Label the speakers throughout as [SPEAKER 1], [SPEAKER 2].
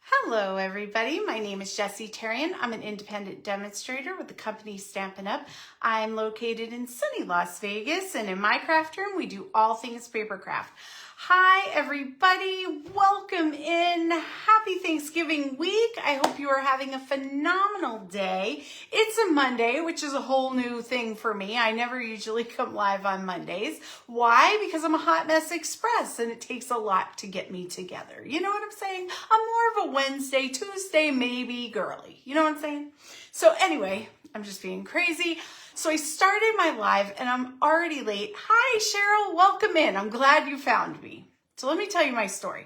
[SPEAKER 1] Hello everybody, my name is Jessie Tarian. I'm an independent demonstrator with the company Stampin' Up. I'm located in sunny Las Vegas, and in my craft room we do all things paper craft. Hi everybody, welcome in. Happy Thanksgiving week. I hope you are having a phenomenal day. It's a Monday, which is a whole new thing for me. I never usually come live on Mondays. Why? Because I'm a hot mess express and it takes a lot to get me together. You know what I'm saying? I'm more of a Wednesday, Tuesday, maybe girly. You know what I'm saying? So anyway, I'm just being crazy. So I started my live and I'm already late. Hi, Cheryl, welcome in. I'm glad you found me. So let me tell you my story.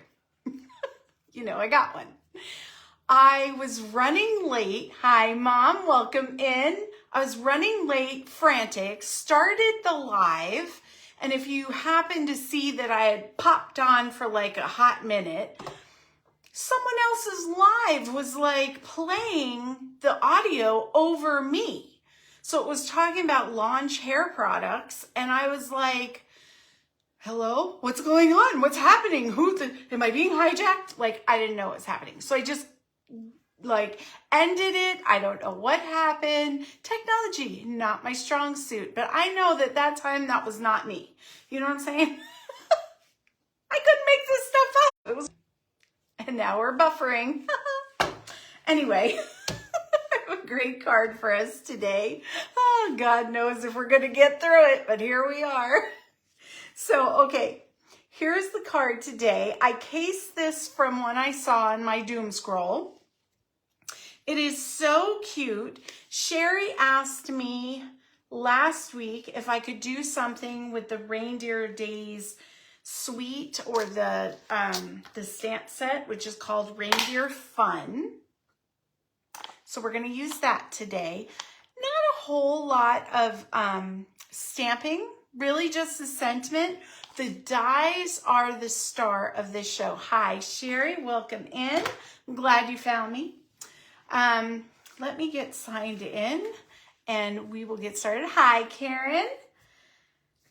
[SPEAKER 1] You know, I got one. I was running late. Hi, Mom, welcome in. I was running late, frantic, started the live. And if you happen to see that I had popped on for like a hot minute, someone else's live was like playing the audio over me. So it was talking about launch hair products, and I was like, hello, what's going on? What's happening? Am I being hijacked? Like, I didn't know what was happening. So I just like ended it. I don't know what happened. Technology, not my strong suit, but I know that time that was not me. You know what I'm saying? I couldn't make this stuff up. And now we're buffering. Anyway. A great card for us today. Oh, God knows if we're going to get through it, but here we are. So, okay, here's the card today. I cased this from one I saw in my doom scroll. It is so cute. Sherry asked me last week if I could do something with the Reindeer Days suite or the stamp set, which is called Reindeer Fun. So we're going to use that today. Not a whole lot of stamping, really just the sentiment. The dies are the star of this show. Hi, Sherry, welcome in. I'm glad you found me. Let me get signed in and we will get started. Hi, Karen.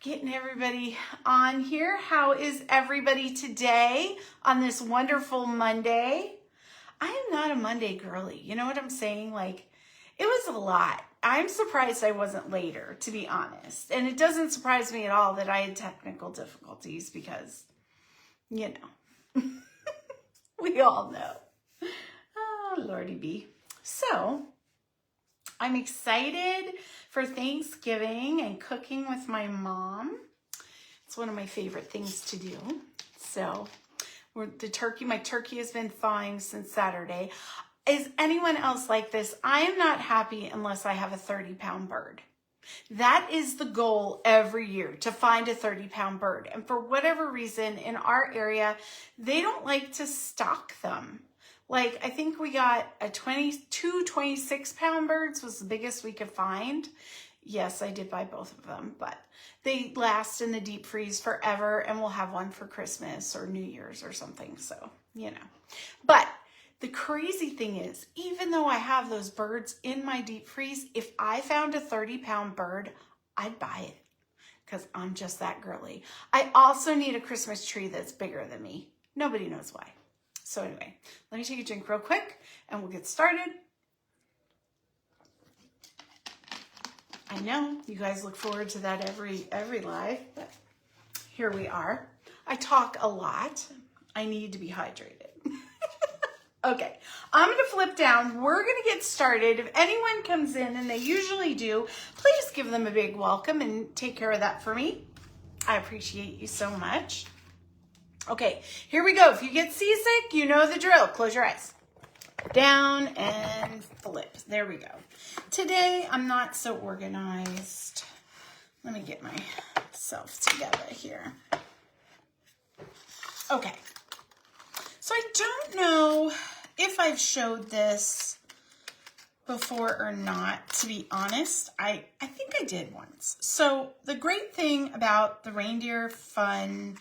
[SPEAKER 1] Getting everybody on here. How is everybody today on this wonderful Monday? I am not a Monday girly. You know what I'm saying? Like, it was a lot. I'm surprised I wasn't later, to be honest. And it doesn't surprise me at all that I had technical difficulties because, you know, we all know. Oh, Lordy B. So, I'm excited for Thanksgiving and cooking with my mom. It's one of my favorite things to do. So, my turkey has been thawing since Saturday. Is anyone else like this? I am not happy unless I have a 30-pound bird. That is the goal every year, to find a 30-pound bird. And for whatever reason, in our area, they don't like to stock them. Like, I think we got two 26-pound birds was the biggest we could find. Yes, I did buy both of them, but they last in the deep freeze forever, and we'll have one for Christmas or New Year's or something. So, you know. But the crazy thing is, even though I have those birds in my deep freeze, if I found a 30-pound bird, I'd buy it because I'm just that girly. I also need a Christmas tree that's bigger than me. Nobody knows why. So anyway, let me take a drink real quick and we'll get started. I know you guys look forward to that every live, but here we are. I talk a lot. I need to be hydrated. Okay, I'm going to flip down. We're going to get started. If anyone comes in, and they usually do, please give them a big welcome and take care of that for me. I appreciate you so much. Okay, here we go. If you get seasick, you know the drill. Close your eyes. Down and flip. There we go. Today, I'm not so organized. Let me get myself together here. Okay. So I don't know if I've showed this before or not, to be honest. I think I did once. So the great thing about the Reindeer Fun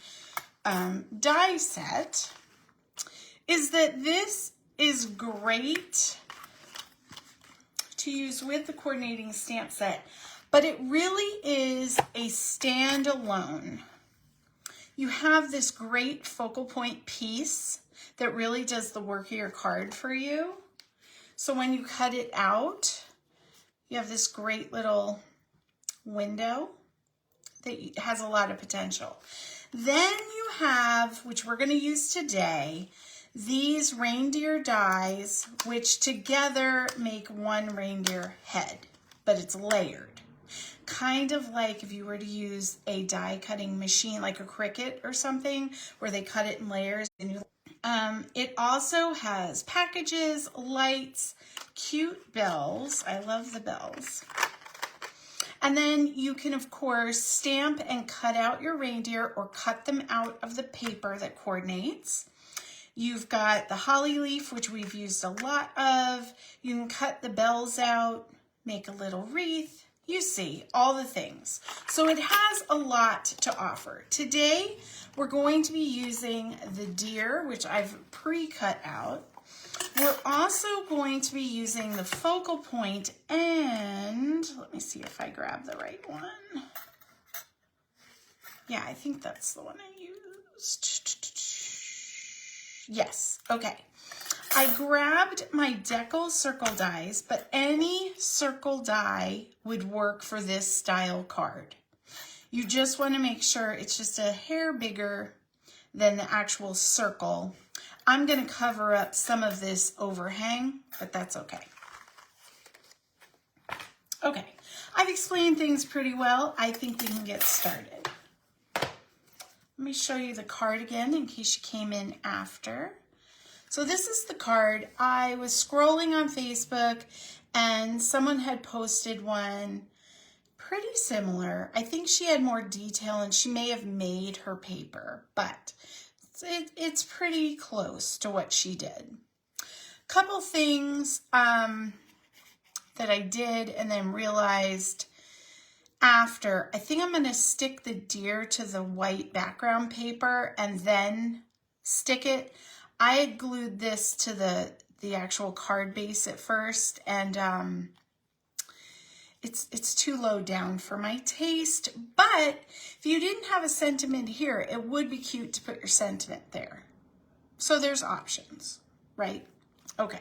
[SPEAKER 1] die set is that this is great to use with the coordinating stamp set, but it really is a standalone. You have this great focal point piece that really does the work of your card for you. So when you cut it out, you have this great little window that has a lot of potential. Then you have, which we're going to use today, these reindeer dies, which together make one reindeer head, but it's layered. Kind of like if you were to use a die cutting machine, like a Cricut or something, where they cut it in layers. And it also has packages, lights, cute bells. I love the bells. And then you can, of course, stamp and cut out your reindeer or cut them out of the paper that coordinates. You've got the holly leaf, which we've used a lot of. You can cut the bells out, make a little wreath. You see, all the things. So it has a lot to offer. Today, we're going to be using the deer, which I've pre-cut out. We're also going to be using the focal point, and let me see if I grab the right one. Yeah, I think that's the one I used. Yes, okay. I grabbed my decal circle dies, but any circle die would work for this style card. You just want to make sure it's just a hair bigger than the actual circle. I'm going to cover up some of this overhang, but that's okay. Okay, I've explained things pretty well. I think we can get started. Let me show you the card again in case you came in after. So this is the card. I was scrolling on Facebook and someone had posted one pretty similar. I think she had more detail and she may have made her paper, but it's pretty close to what she did. Couple things that I did and then realized after. I think I'm going to stick the deer to the white background paper and then stick it. I had glued this to the actual card base at first, and it's too low down for my taste, but if you didn't have a sentiment here, it would be cute to put your sentiment there. So there's options, right? Okay.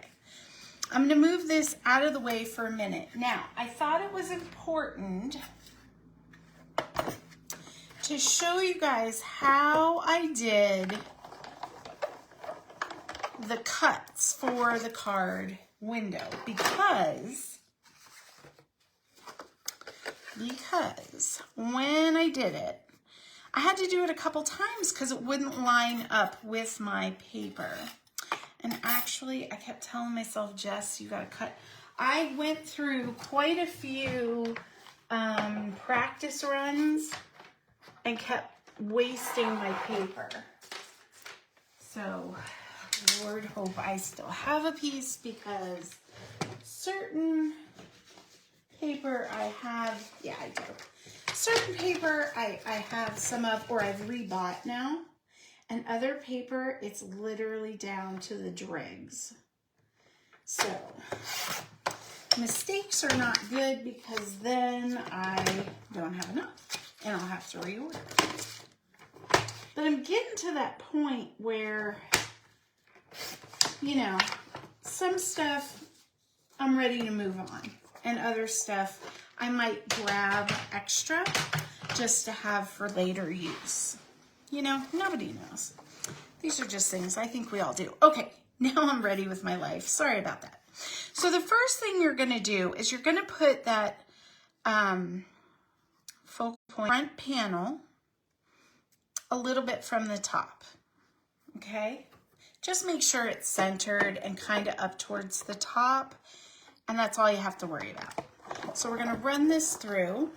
[SPEAKER 1] I'm going to move this out of the way for a minute. Now, I thought it was important to show you guys how I did the cuts for the card window because when I did it, I had to do it a couple times because it wouldn't line up with my paper. And actually, I kept telling myself, Jess, you got to cut. I went through quite a few practice runs and kept wasting my paper. So, Lord, hope I still have a piece because certain paper I have, yeah, I do. Certain paper I have some of, or I've rebought now. And other paper, it's literally down to the dregs. So, mistakes are not good because then I don't have enough and I'll have to reorder. But I'm getting to that point where, you know, some stuff I'm ready to move on. And other stuff I might grab extra just to have for later use. You know, nobody knows. These are just things I think we all do. Okay, now I'm ready with my life. Sorry about that. So the first thing you're going to do is you're going to put that focal point front panel a little bit from the top. Okay? Just make sure it's centered and kind of up towards the top. And that's all you have to worry about. So we're going to run this through.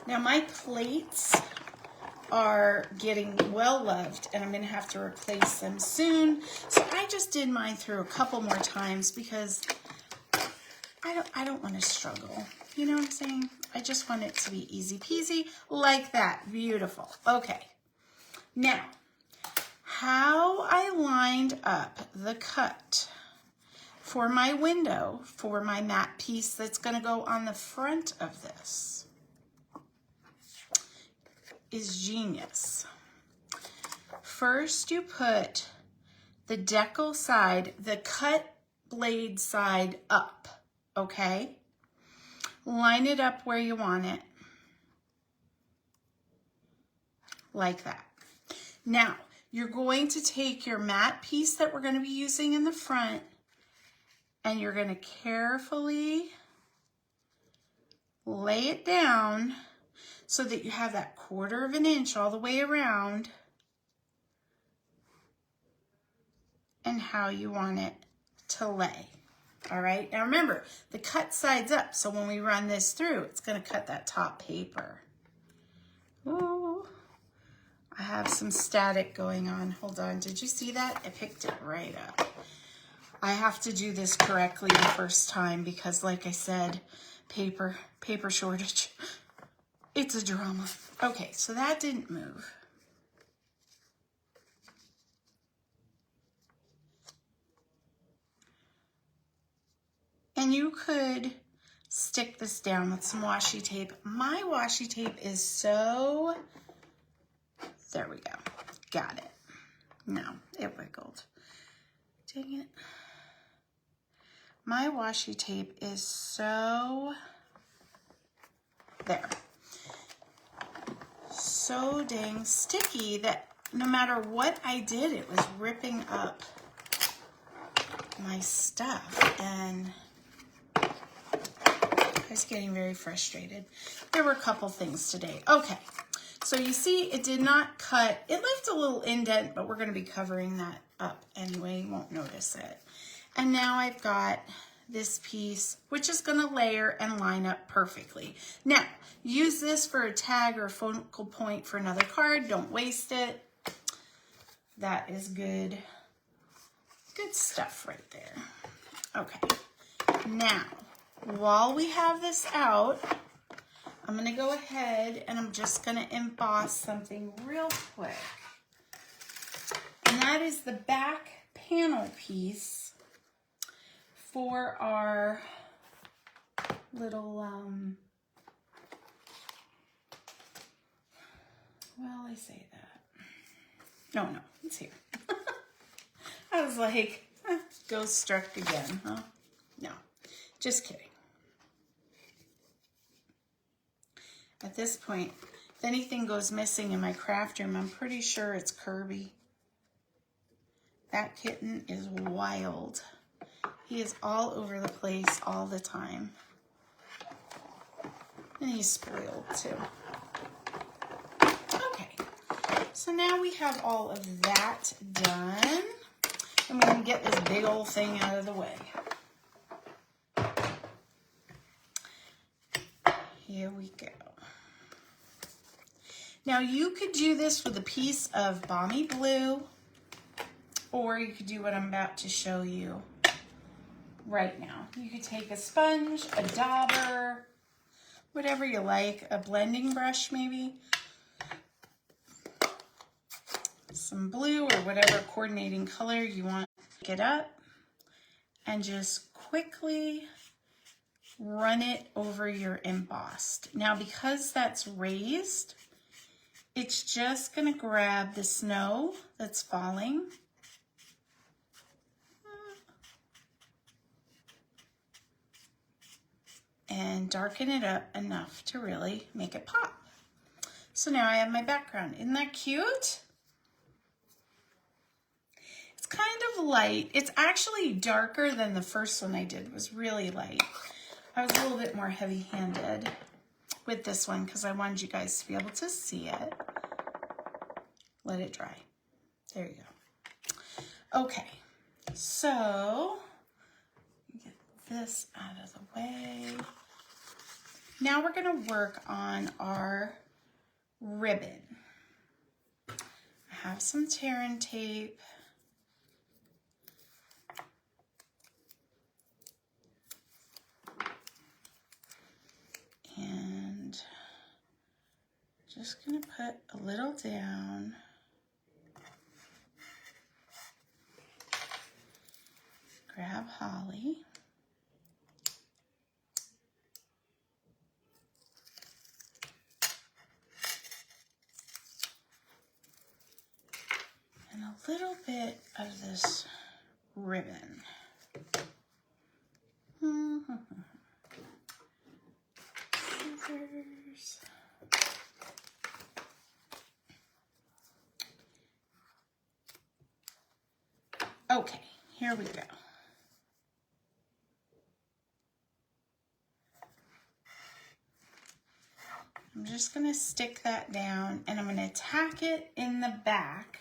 [SPEAKER 1] Now my plates are getting well loved and I'm going to have to replace them soon. So I just did mine through a couple more times because I don't want to struggle. You know what I'm saying? I just want it to be easy peasy like that. Beautiful. Okay. Now, how I lined up the cut for my window, for my matte piece that's going to go on the front of this, is genius. first you put the decal side, the cut blade side up, okay? Line it up where you want it, like that. Now, you're going to take your matte piece that we're going to be using in the front, and you're going to carefully lay it down so that you have that 1/4 of an inch all the way around and how you want it to lay. All right, now remember, the cut side's up, so when we run this through, it's going to cut that top paper. Ooh, I have some static going on. Hold on, did you see that? I picked it right up. I have to do this correctly the first time because, like I said, paper shortage. It's a drama. Okay, so that didn't move. And you could stick this down with some washi tape. My washi tape is so, there we go, got it. No, it wiggled. Dang it. My washi tape is so, there, so dang sticky that no matter what I did, it was ripping up my stuff, and I was getting very frustrated. There were a couple things today. Okay, so you see it did not cut. It left a little indent, but we're going to be covering that up anyway. You won't notice it. And now I've got this piece, which is going to layer and line up perfectly. Now, use this for a tag or a focal point for another card. Don't waste it. That is good. Good stuff right there. Okay, now, while we have this out, I'm going to go ahead and I'm just going to emboss something real quick. And that is the back panel piece for our little, well, I say that. No, it's here. I was like, ghost struck again, huh? No, just kidding. At this point, if anything goes missing in my craft room, I'm pretty sure it's Kirby. That kitten is wild. He is all over the place all the time. And he's spoiled too. Okay, so now we have all of that done. I'm going to get this big old thing out of the way. Here we go. Now you could do this with a piece of balmy blue, or you could do what I'm about to show you right now. You could take a sponge, a dauber, whatever you like, a blending brush maybe, some blue or whatever coordinating color you want. Pick it up and just quickly run it over your embossed. Now, because that's raised, it's just going to grab the snow that's falling and darken it up enough to really make it pop. So now I have my background. Isn't that cute? It's kind of light. It's actually darker than the first one I did. It was really light. I was a little bit more heavy-handed with this one because I wanted you guys to be able to see it. Let it dry. There you go. Okay, so get this out of the way. Now we're going to work on our ribbon. I have some tearing tape. And just going to put a little down. Grab holly. little bit of this ribbon. Scissors. Okay, here we go. I'm just going to stick that down and I'm going to tack it in the back.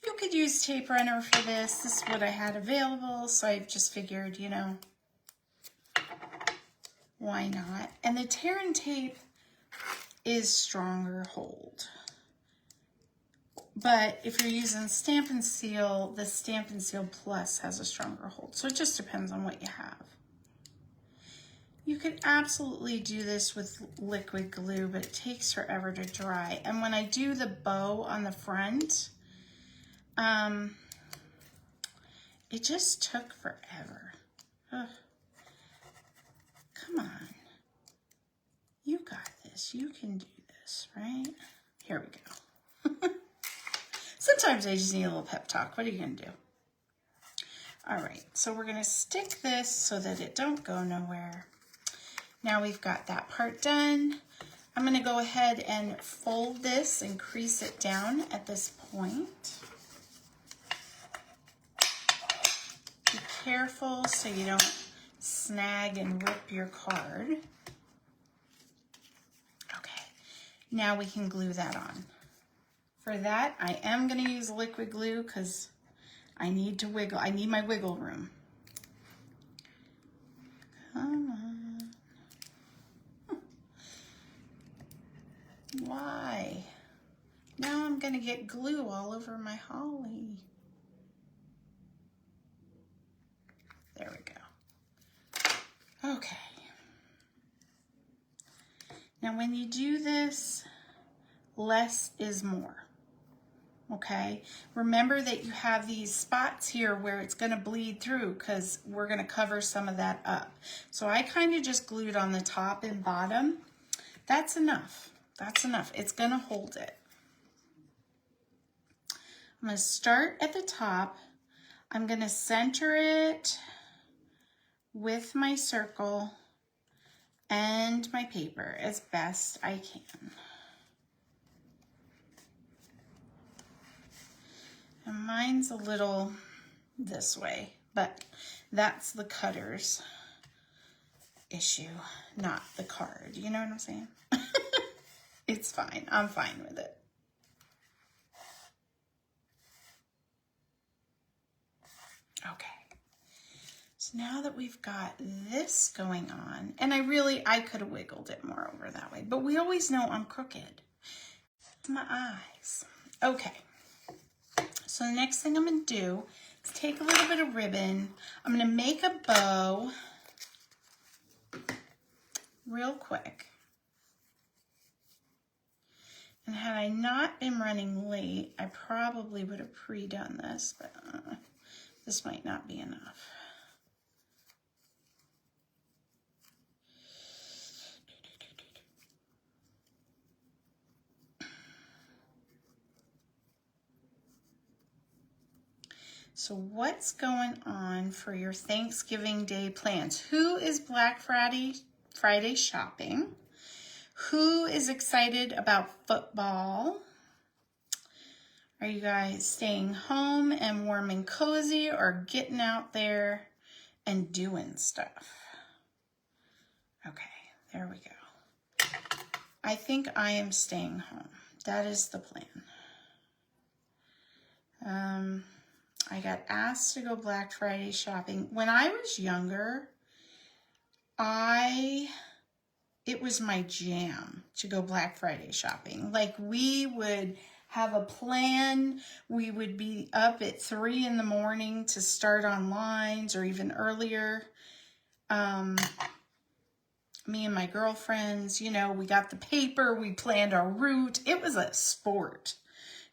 [SPEAKER 1] You could use tape runner for this. This is what I had available, so I just figured, you know, why not? And the tear and tape is stronger hold. But if you're using Stamp and Seal, the Stamp and Seal Plus has a stronger hold. So it just depends on what you have. You could absolutely do this with liquid glue, but it takes forever to dry. And when I do the bow on the front, it just took forever. Ugh. Come on. You got this. You can do this, right? Here we go. Sometimes I just need a little pep talk. What are you going to do? All right, so we're going to stick this so that it don't go nowhere. Now we've got that part done. I'm going to go ahead and fold this and crease it down at this point. Be careful so you don't snag and rip your card. Okay, now we can glue that on. For that, I am going to use liquid glue because I need to wiggle. I need my wiggle room. Come on. Why? Now I'm going to get glue all over my holly. There we go. Okay. Now when you do this, less is more. Okay, remember that you have these spots here where it's going to bleed through because we're going to cover some of that up. So I kind of just glued on the top and bottom. That's enough. That's enough. It's going to hold it. I'm going to start at the top. I'm going to center it with my circle and my paper as best I can. And mine's a little this way, but that's the cutter's issue, not the card. You know what I'm saying? It's fine. I'm fine with it. Okay. So now that we've got this going on, and I could have wiggled it more over that way, but we always know I'm crooked. My eyes. Okay. So the next thing I'm going to do is take a little bit of ribbon. I'm going to make a bow real quick. And had I not been running late, I probably would have pre-done this, but this might not be enough. So what's going on for your Thanksgiving Day plans? Who is Black Friday shopping? Who is excited about football? Are you guys staying home and warm and cozy or getting out there and doing stuff? Okay, there we go. I think I am staying home. That is the plan. I got asked to go Black Friday shopping. When I was younger, it was my jam to go Black Friday shopping. Like, we would have a plan. We would be up at 3 in the morning to start on lines or even earlier. Me and my girlfriends, you know, we got the paper, we planned our route. It was a sport.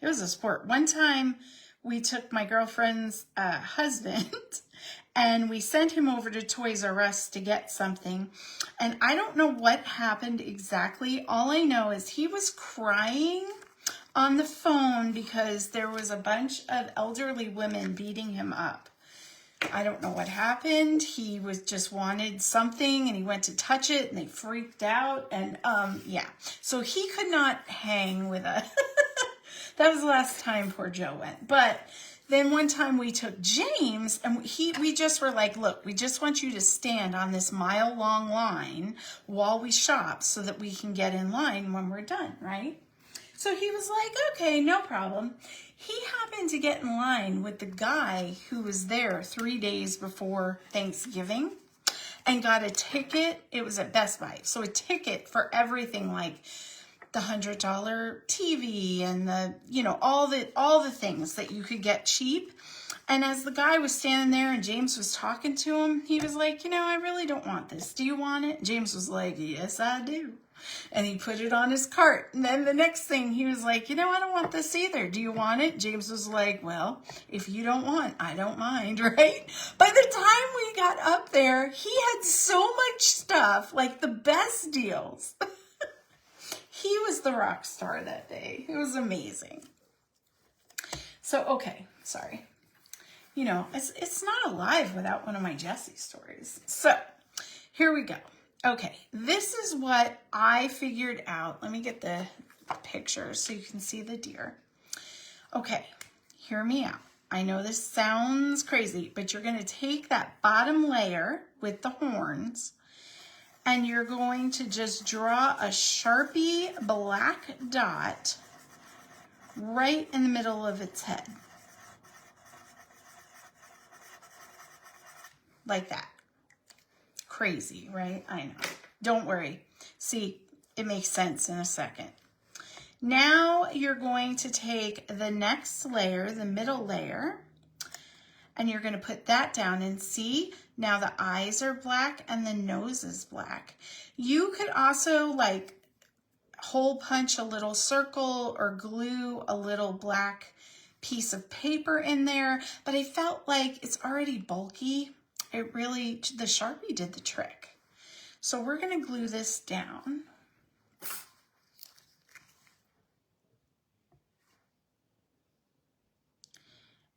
[SPEAKER 1] It was a sport. One time we took my girlfriend's husband and we sent him over to Toys R Us to get something. And I don't know what happened exactly. All I know is he was crying on the phone because there was a bunch of elderly women beating him up. I don't know what happened. He was just wanted something and he went to touch it and they freaked out. And yeah, so he could not hang with us. That was the last time poor Joe went. But then one time we took James and we just were like, look, we just want you to stand on this mile-long line while we shop so that we can get in line when we're done, right? So he was like, okay, no problem. He happened to get in line with the guy who was there 3 days before Thanksgiving and got a ticket. It was at Best Buy. So a ticket for everything like the $100 TV and the, you know, all the things that you could get cheap. And as the guy was standing there and James was talking to him, he was like, you know, I really don't want this. Do you want it? James was like, yes, I do. And he put it on his cart. And then the next thing he was like, you know, I don't want this either. Do you want it? James was like, well, if you don't want, I don't mind, right? By the time we got up there, he had so much stuff, like the best deals. He was the rock star that day. It was amazing. So, okay, sorry. You know, it's not alive without one of my Jessie stories. So, here we go. Okay, this is what I figured out. Let me get the picture so you can see the deer. Okay, hear me out. I know this sounds crazy, but you're going to take that bottom layer with the horns and you're going to just draw a Sharpie black dot right in the middle of its head. Like that. Crazy, right? I know. Don't worry. See, it makes sense in a second. Now you're going to take the next layer, the middle layer, and you're going to put that down and see, now the eyes are black and the nose is black. You could also like hole punch a little circle or glue a little black piece of paper in there, but I felt like it's already bulky. It really, the Sharpie did the trick. So we're going to glue this down.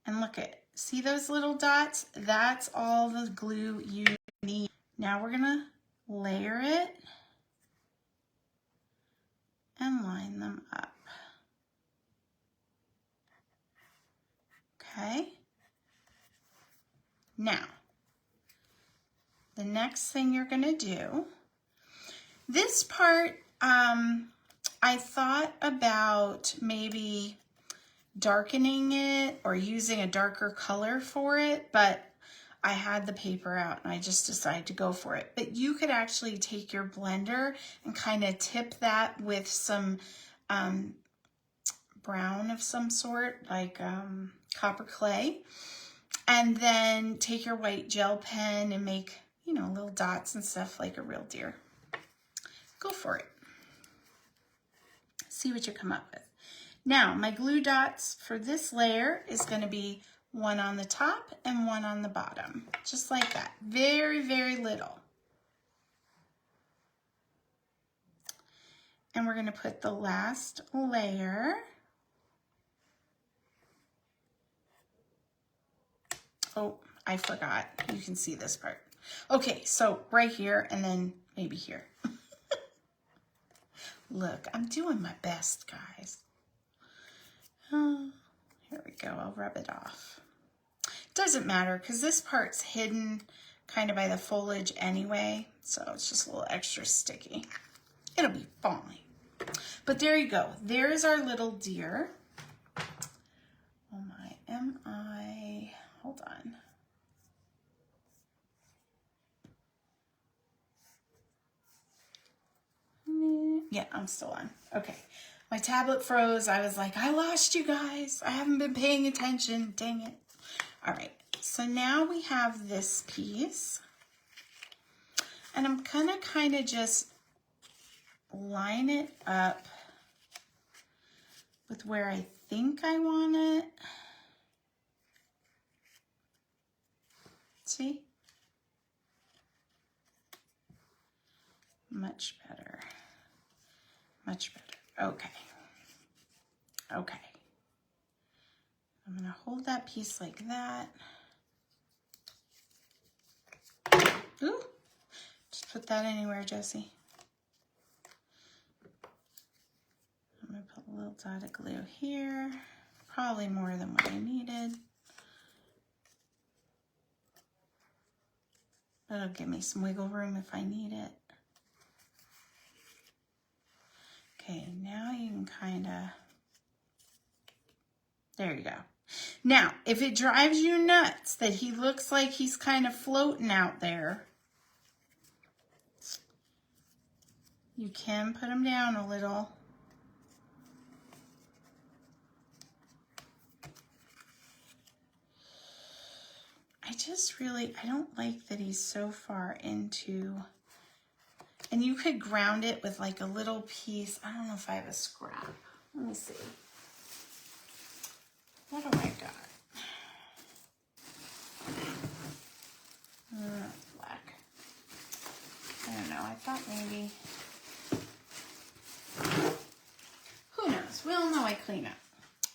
[SPEAKER 1] And look at, see those little dots? That's all the glue you need. Now we're going to layer it and line them up. Okay. Now, the next thing you're going to do, this part, I thought about maybe darkening it or using a darker color for it, but I had the paper out and I just decided to go for it. But you could actually take your blender and kind of tip that with some brown of some sort, like copper clay, and then take your white gel pen and make, you know, little dots and stuff like a real deer. Go for it. See what you come up with. Now, my glue dots for this layer is going to be one on the top and one on the bottom, just like that. Very, very little. And we're going to put the last layer. Oh, I forgot. You can see this part. Okay, so right here and then maybe here. Look, I'm doing my best, guys. Oh, here we go. I'll rub it off. Doesn't matter because this part's hidden kind of by the foliage anyway, so it's just a little extra sticky. It'll be fine. But there you go. There's our little deer. Oh my, am I? Hold on. Yeah, I'm still on. Okay. My tablet froze. I was like, I lost you guys. I haven't been paying attention. Dang it. All right. So now we have this piece. And I'm gonna kind of just line it up with where I think I want it. See? Much better. Much better. Okay. Okay. I'm going to hold that piece like that. Ooh, just put that anywhere, Jessie. I'm going to put a little dot of glue here. Probably more than what I needed. That'll give me some wiggle room if I need it. Okay, now you can kind of, there you go. Now, if it drives you nuts that he looks like he's kind of floating out there, you can put him down a little. I don't like that he's so far into, and you could ground it with like a little piece. I don't know if I have a scrap. Let me see. What do I got? Black. I don't know. I thought maybe. Who knows? We'll know I clean up.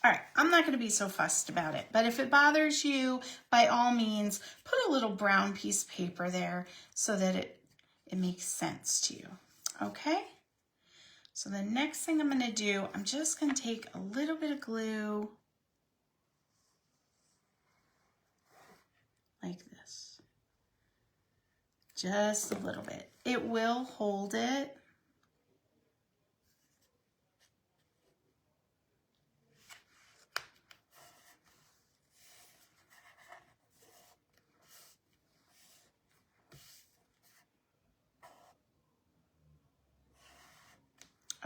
[SPEAKER 1] All right, I'm not going to be so fussed about it, but if it bothers you, by all means, put a little brown piece of paper there so that it makes sense to you, okay? So the next thing I'm going to do, I'm just going to take a little bit of glue like this, just a little bit. It will hold it.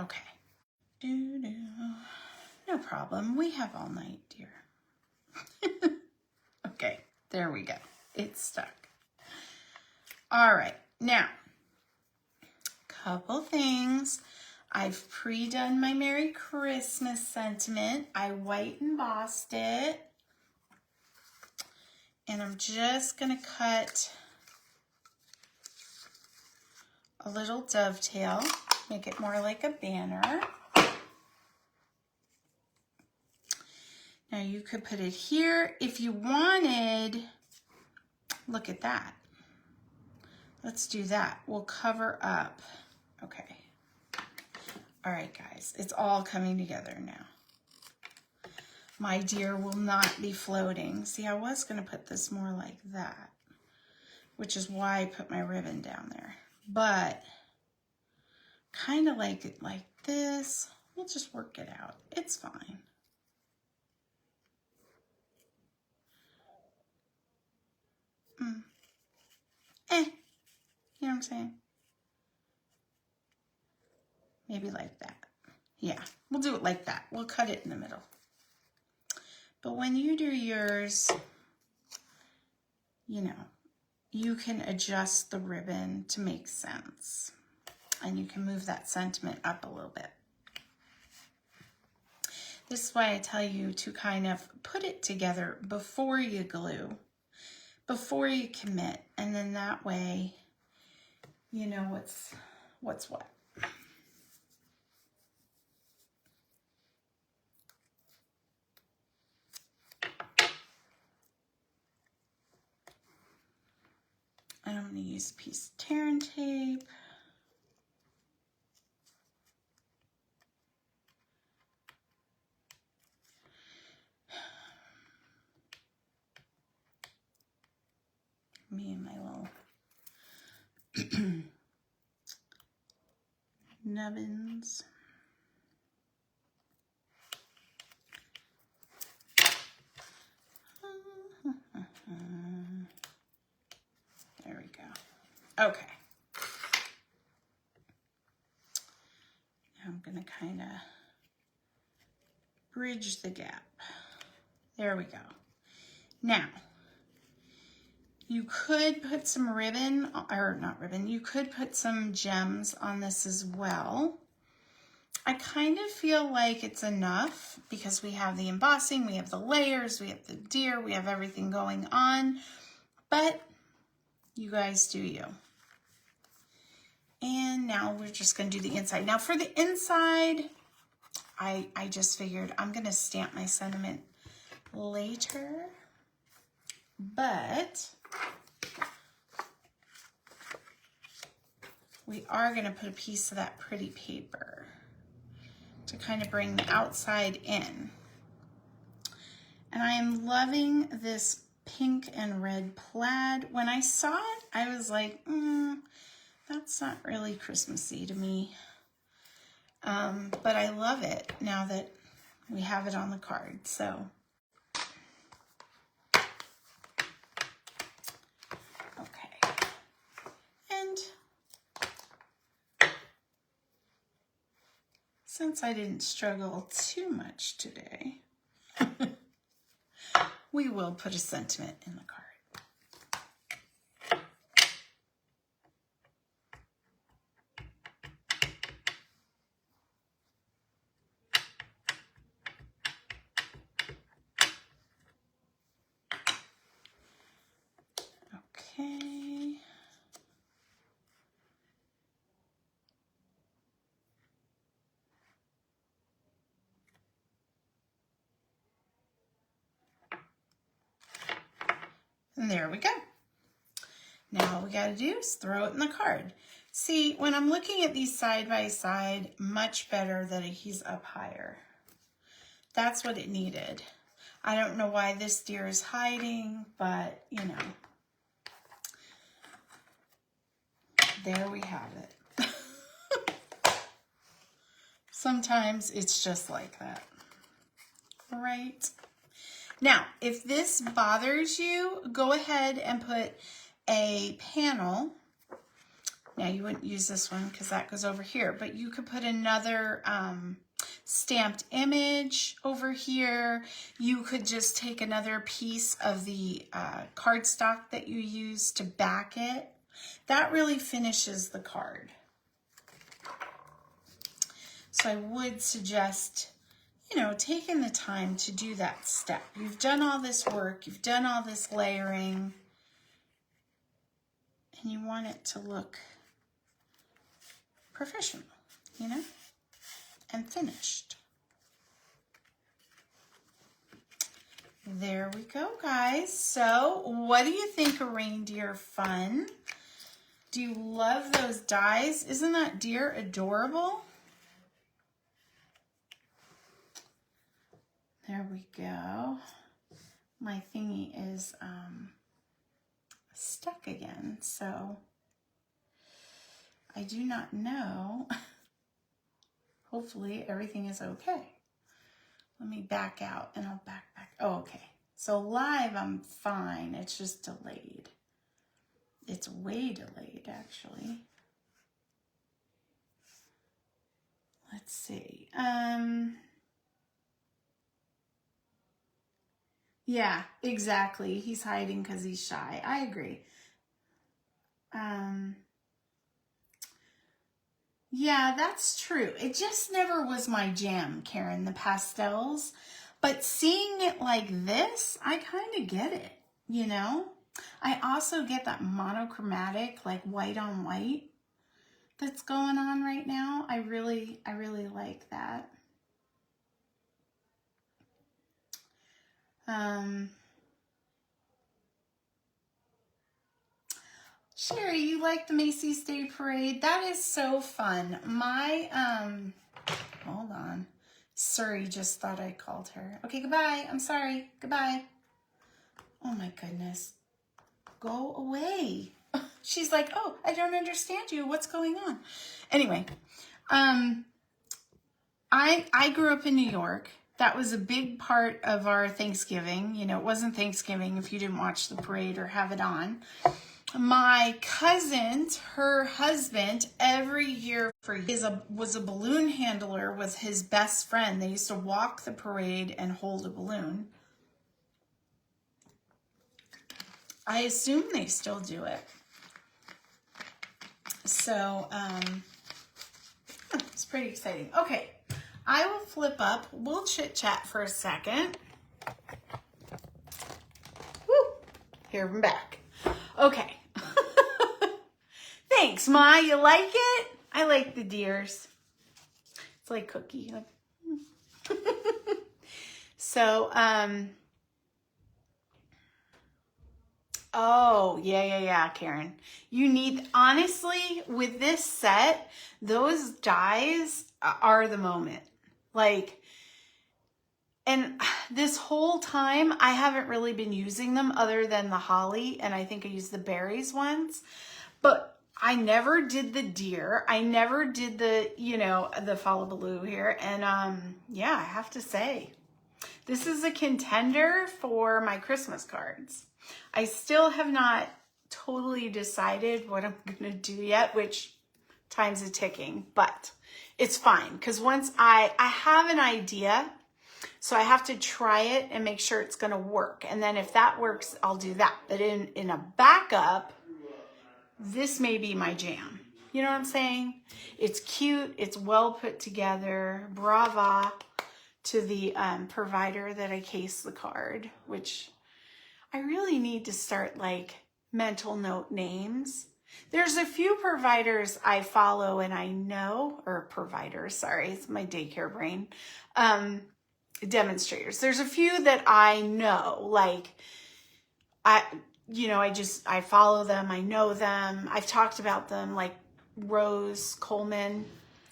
[SPEAKER 1] Okay. No problem. We have all night, dear. Okay, there we go. It's stuck. All right, now, couple things. I've pre-done my Merry Christmas sentiment. I white embossed it. And I'm just going to cut a little dovetail, make it more like a banner. Now you could put it here if you wanted. Look at that. Let's do that. We'll cover up. Okay. All right, guys, it's all coming together now. My deer will not be floating. See, I was going to put this more like that, which is why I put my ribbon down there. But kind of like it like this. We'll just work it out. It's fine. You know what I'm saying? Maybe like that. Yeah, we'll do it like that. We'll cut it in the middle. But when you do yours, you know, you can adjust the ribbon to make sense. And you can move that sentiment up a little bit. This is why I tell you to kind of put it together before you glue, before you commit. And then that way, you know what's what. And I'm going to use a piece of tearing tape. Me and my little nubbins. There we go. Okay. Now I'm going to kind of bridge the gap. There we go. Now, you could put some ribbon, or not ribbon, you could put some gems on this as well. I kind of feel like it's enough because we have the embossing, we have the layers, we have the deer, we have everything going on, but you guys do you. And now we're just going to do the inside. Now for the inside, I just figured I'm going to stamp my sentiment later. But we are going to put a piece of that pretty paper to kind of bring the outside in. And I am loving this pink and red plaid. When I saw it, I was like, that's not really Christmassy to me. But I love it now that we have it on the card. So, okay. And since I didn't struggle too much today, we will put a sentiment in the card. Okay. And there we go. Now all we got to do is throw it in the card. See, when I'm looking at these side by side, much better that he's up higher. That's what it needed. I don't know why this deer is hiding, but you know, there we have it. Sometimes it's just like that, right? Now, if this bothers you, go ahead and put a panel. Now, you wouldn't use this one because that goes over here, but you could put another stamped image over here. You could just take another piece of the cardstock that you use to back it. That really finishes the card. So I would suggest, you know, taking the time to do that step. You've done all this work, you've done all this layering, and you want it to look professional, you know, and finished. There we go, guys. So what do you think of reindeer fun? Do you love those dies? Isn't that deer adorable? There we go. My thingy is stuck again, so I do not know. Hopefully everything is okay. Let me back out and I'll back. Oh, okay. So live I'm fine. It's just delayed. It's way delayed, actually. Let's see. Yeah, exactly. He's hiding because he's shy. I agree. Yeah, that's true. It just never was my jam, Karen, the pastels. But seeing it like this, I kind of get it, you know? I also get that monochromatic, like white on white that's going on right now. I really like that. Sherry, you like the Macy's Day Parade? That is so fun. My, hold on. Surrey just thought I called her. Okay, goodbye. I'm sorry. Goodbye. Oh my goodness. Go away. She's like, oh, I don't understand you. What's going on? Anyway, I grew up in New York. That was a big part of our Thanksgiving. You know, it wasn't Thanksgiving if you didn't watch the parade or have it on. My cousin, her husband, every year was a balloon handler with his best friend. They used to walk the parade and hold a balloon. I assume they still do it. So, it's pretty exciting. Okay, I will flip up. We'll chit chat for a second. Woo! Here, I'm back. Okay. Thanks, Ma. You like it? I like the deers. It's like Cookie. So, oh, yeah, Karen. You need, honestly, with this set, those dies are the moment. Like, and this whole time, I haven't really been using them other than the holly, and I think I used the berries ones. But I never did the deer. I never did the, the Fallabaloo here. And yeah, I have to say, this is a contender for my Christmas cards. I still have not totally decided what I'm going to do yet, which time's a ticking, but it's fine. Because once I have an idea, so I have to try it and make sure it's going to work. And then if that works, I'll do that. But in a backup, this may be my jam. You know what I'm saying? It's cute. It's well put together. Brava to the provider that I cased the card, which I really need to start like mental note names. There's a few providers I follow and I know, or providers, sorry, it's my daycare brain, demonstrators. There's a few that I know, like I follow them, I know them, I've talked about them, like Rose Coleman,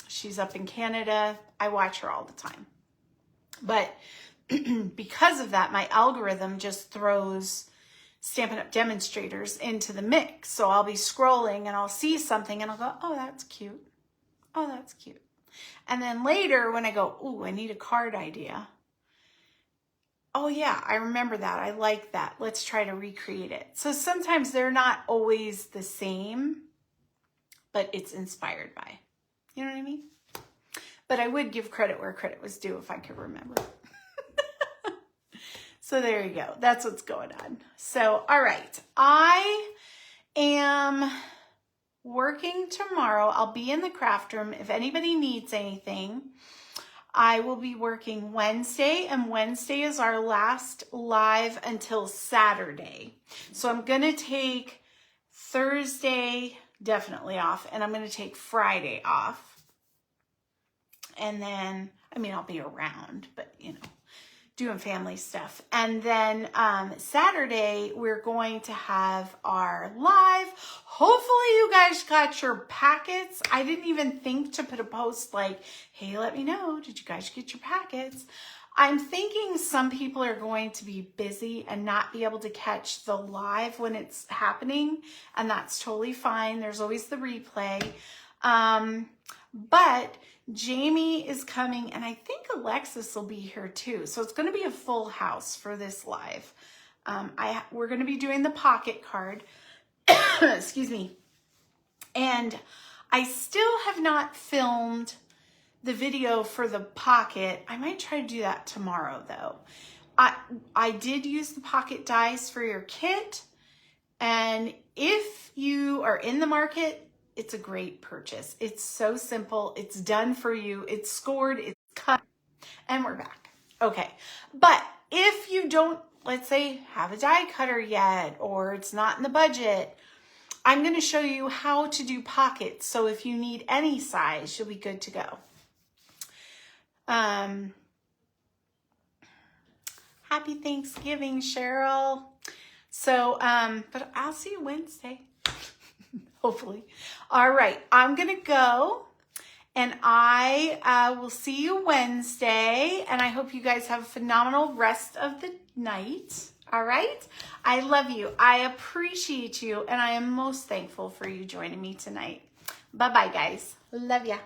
[SPEAKER 1] she's up in Canada, I watch her all the time. But because of that, my algorithm just throws Stampin' Up! Demonstrators into the mix. So I'll be scrolling and I'll see something and I'll go, oh, that's cute. Oh, that's cute. And then later when I go, ooh, I need a card idea. Oh yeah, I remember that. I like that. Let's try to recreate it. So sometimes they're not always the same, but it's inspired by. You know what I mean? But I would give credit where credit was due if I could remember. So there you go. That's what's going on. So, all right. I am working tomorrow. I'll be in the craft room. If anybody needs anything, I will be working Wednesday, and Wednesday is our last live until Saturday. So I'm going to take Thursday definitely off, and I'm going to take Friday off. And then, I'll be around, but doing family stuff. And then Saturday, we're going to have our live. Hopefully you guys got your packets. I didn't even think to put a post like, hey, let me know, did you guys get your packets? I'm thinking some people are going to be busy and not be able to catch the live when it's happening, and that's totally fine. There's always the replay. But Jamie is coming, and I think Alexis will be here too. So it's going to be a full house for this live. We're going to be doing the pocket card. Excuse me. And I still have not filmed the video for the pocket. I might try to do that tomorrow though. I did use the pocket dies for your kit. And if you are in the market, it's a great purchase. It's so simple. It's done for you. It's scored, it's cut, and we're back. Okay. But if you don't, let's say, have a die cutter yet, or it's not in the budget, I'm going to show you how to do pockets. So if you need any size, you'll be good to go. Happy Thanksgiving, Cheryl. So, but I'll see you Wednesday. Hopefully. All right. I'm going to go, and I will see you Wednesday. And I hope you guys have a phenomenal rest of the night. All right. I love you. I appreciate you. And I am most thankful for you joining me tonight. Bye-bye, guys. Love ya.